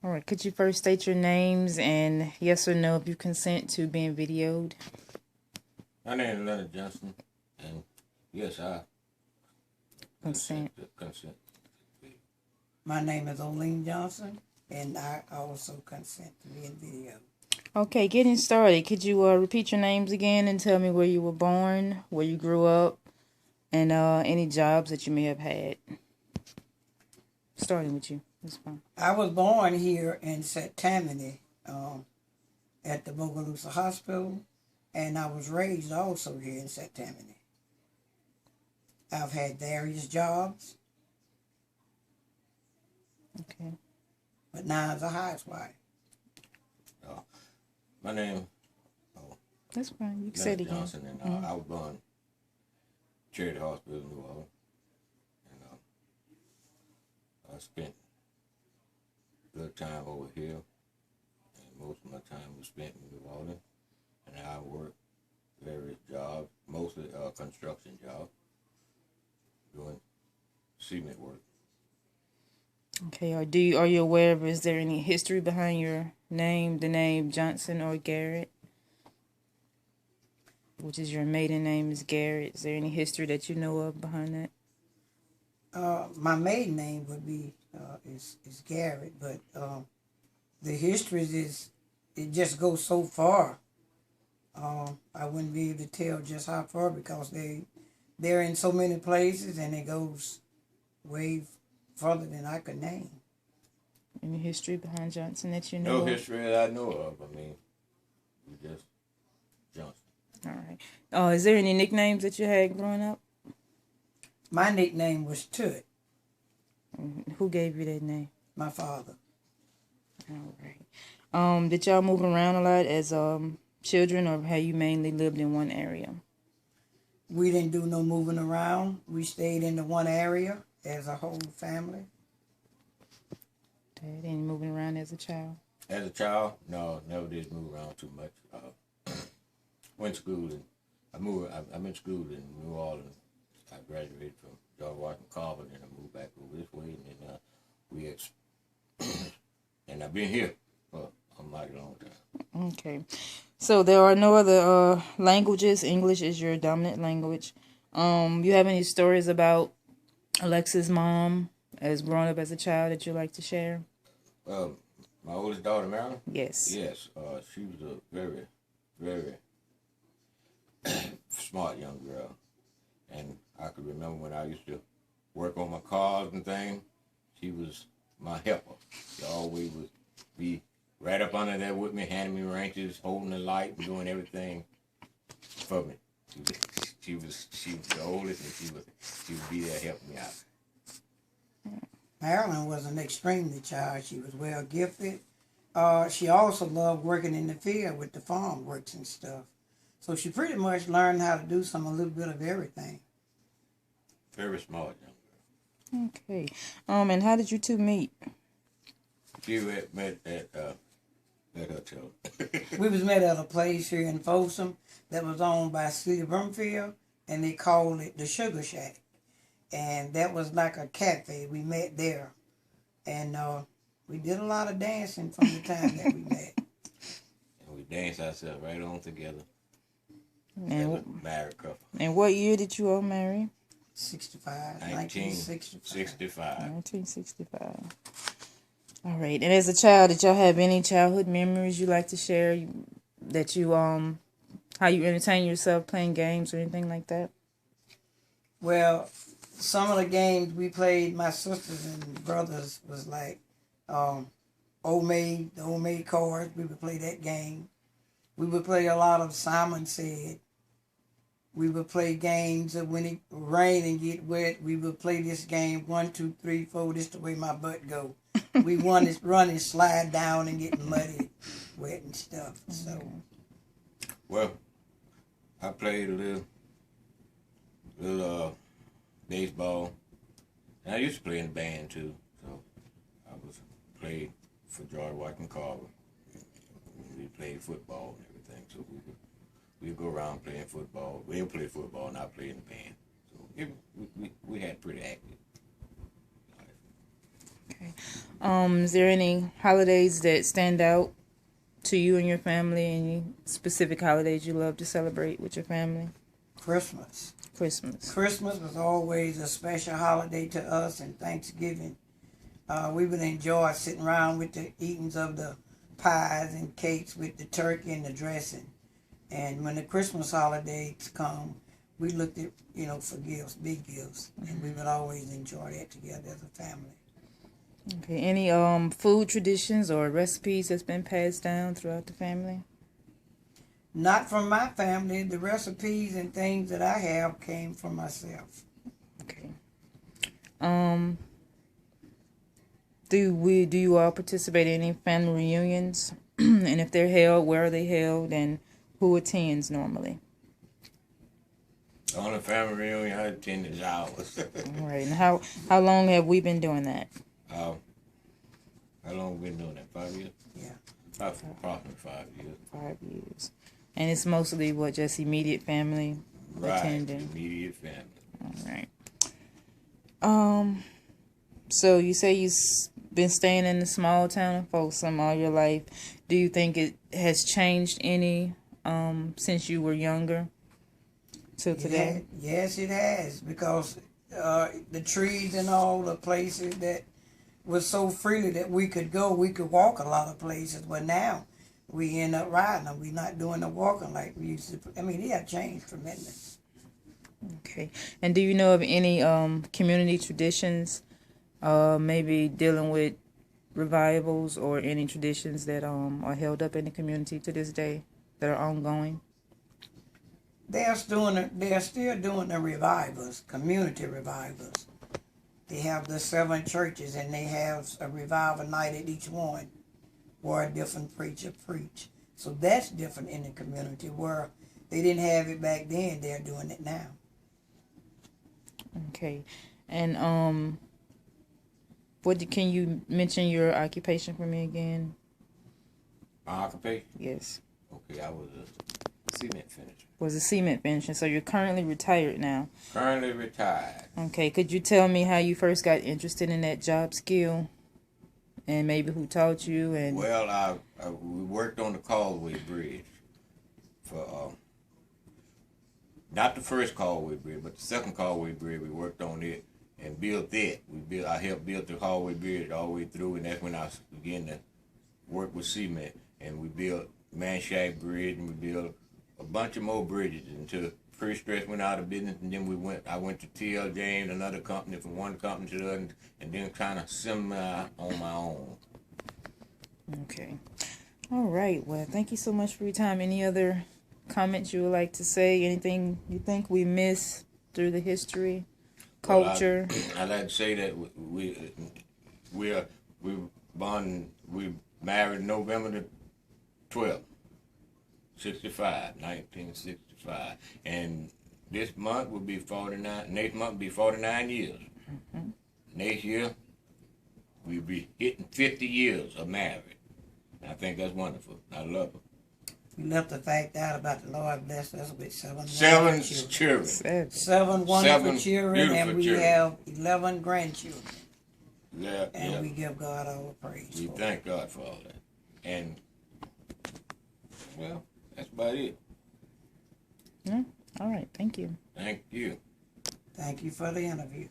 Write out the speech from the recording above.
All right. Could you first state your names and yes or no if you consent to being videoed? My name is Leonard Johnson, and yes, I Consent. consent. My name is Oline Johnson, and I also consent to be in video. Okay, getting started. Could you repeat your names again and tell me where you were born, where you grew up, and any jobs that you may have had? Starting with you. That's fine. I was born here in Tammany at the Bogalusa Hospital, and I was raised also here in Tammany. I've had various jobs, Okay. but now I'm a housewife. My name That's fine. You can say it Leonard again. Johnson, and I was born Charity Hospital in New Orleans, and I spent a good time over here, and most of my time was spent in New Orleans, and I worked various jobs, mostly construction jobs, doing cement work. Okay. Are you aware of, is there any history behind your name, the name Johnson or Garrett? Which is your maiden name is Garrett. Is there any history that you know of behind that? My maiden name would be is Garrett, but the history is it just goes so far. I wouldn't be able to tell just how far because they're in so many places and it goes way further than I could name. Any history behind Johnson that you know No of? history that I know of. I mean, we just Johnson. All right. Is there any nicknames that you had growing up? My nickname was Tut, Who gave you that name? my father. All right. Did y'all move around a lot as children, or have you mainly lived in one area? We didn't do no moving around. We stayed in the one area as a whole family. Dad, any moving around as a child? As a child, no, never did move around too much. Went to school and I went to school in New Orleans. I graduated from George Washington College, and I moved back over this way, and then and I've been here for a mighty long time. Okay. So there are no other languages. English is your dominant language. You have any stories about Alexa's mom as growing up as a child that you'd like to share? My oldest daughter, Marilyn? Yes. Yes, she was a very, very smart young girl. And I could remember when I used to work on my cars and things, she was my helper. She always would be right up under there with me, handing me wrenches, holding the light, and doing everything for me. She was the oldest, and she would be there helping me out. Marilyn was an extremely child. She was well gifted. She also loved working in the field with the farm works and stuff. So she pretty much learned how to do a little bit of everything. Very smart young girl. Okay. And how did you two meet? She met at her children. We was met at a place here in Folsom that was owned by City Brumfield, and they called it the Sugar Shack. And that was like a cafe. We met there. And we did a lot of dancing from the time that we met. And we danced ourselves right on together. And, as a married couple. And what year did you all marry? 1965. 1965. All right. And as a child, did y'all have any childhood memories you like to share that you how you entertain yourself playing games or anything like that? Well, some of the games we played, my sisters and brothers, was like the old maid cards. We would play that game. We would play a lot of Simon Said. We would play games of when it rain and get wet. We would play this game 1, 2, 3, 4. This the way my butt go. We run and slide down and get muddy, wet and stuff. So, well, I played a little baseball, and I used to play in the band too. So I played for George Washington College. We played football and everything. So we'd go around playing football. We'll play football, and I play in the band. So we had pretty active. Okay. Is there any holidays that stand out to you and your family? Any specific holidays you love to celebrate with your family? Christmas. Christmas. Christmas was always a special holiday to us, and Thanksgiving. We would enjoy sitting around with the eatings of the pies and cakes with the turkey and the dressing. And when the Christmas holidays come, we looked at, for gifts, big gifts, and we would always enjoy that together as a family. Okay. Any food traditions or recipes that's been passed down throughout the family? Not from my family. The recipes and things that I have came from myself. Okay. Do you all participate in any family reunions? And if they're held, where are they held, and who attends normally? The only family reunion I attended is ours. All right. And how long have we been doing that? How long we been doing that? 5 years? Yeah. Approximately 5 years. 5 years. And it's mostly just immediate family attending. Immediate family. All right. So you say you've been staying in the small town of Folsom all your life. Do you think it has changed any since you were younger till today? Yes, it has, because the trees and all the places that was so freely that we could go, we could walk a lot of places, but now we end up riding them. We're not doing the walking like we used to. I mean, it has changed tremendous. Okay. And do you know of any community traditions, maybe dealing with revivals, or any traditions that are held up in the community to this day that are ongoing? They're still doing the revivals, community revivals. They have the 7 churches, and they have a revival night at each one where a different preacher preach. So that's different in the community, where they didn't have it back then. They're doing it now. Okay. And can you mention your occupation for me again? My occupation? Yes. Okay, I was a cement finisher. Was a cement finisher. So you're currently retired now. Currently retired. Okay. Could you tell me how you first got interested in that job skill, and maybe who taught you? And Well, we worked on the Causeway Bridge for not the first Causeway Bridge, but the second Causeway Bridge. We worked on it and built that. I helped build the Causeway Bridge all the way through, and that's when I began to work with cement. And we built Manshack Bridge, and we built a bunch of more bridges until First Stress went out of business, and then I went to T.L. James, another company, from one company to the other, and then kind of semi on my own. okay. All right. Well, thank you so much for your time. Any other comments you would like to say? Anything you think we missed through the history, culture? Well, I'd like to say that we married November the 12th, 1965, and this month will be 49. Next month will be 49 years. Mm-hmm. Next year we'll be hitting 50 years of marriage. I think that's wonderful. I love it. We left the fact out about the Lord blessed us with 7 Seven wonderful children. 7 wonderful children, and we children. have 11 grandchildren. Yeah, And we give God all the praise. We thank God for all that. And, well, that's about it. Yeah. All right. Thank you. Thank you. Thank you for the interview.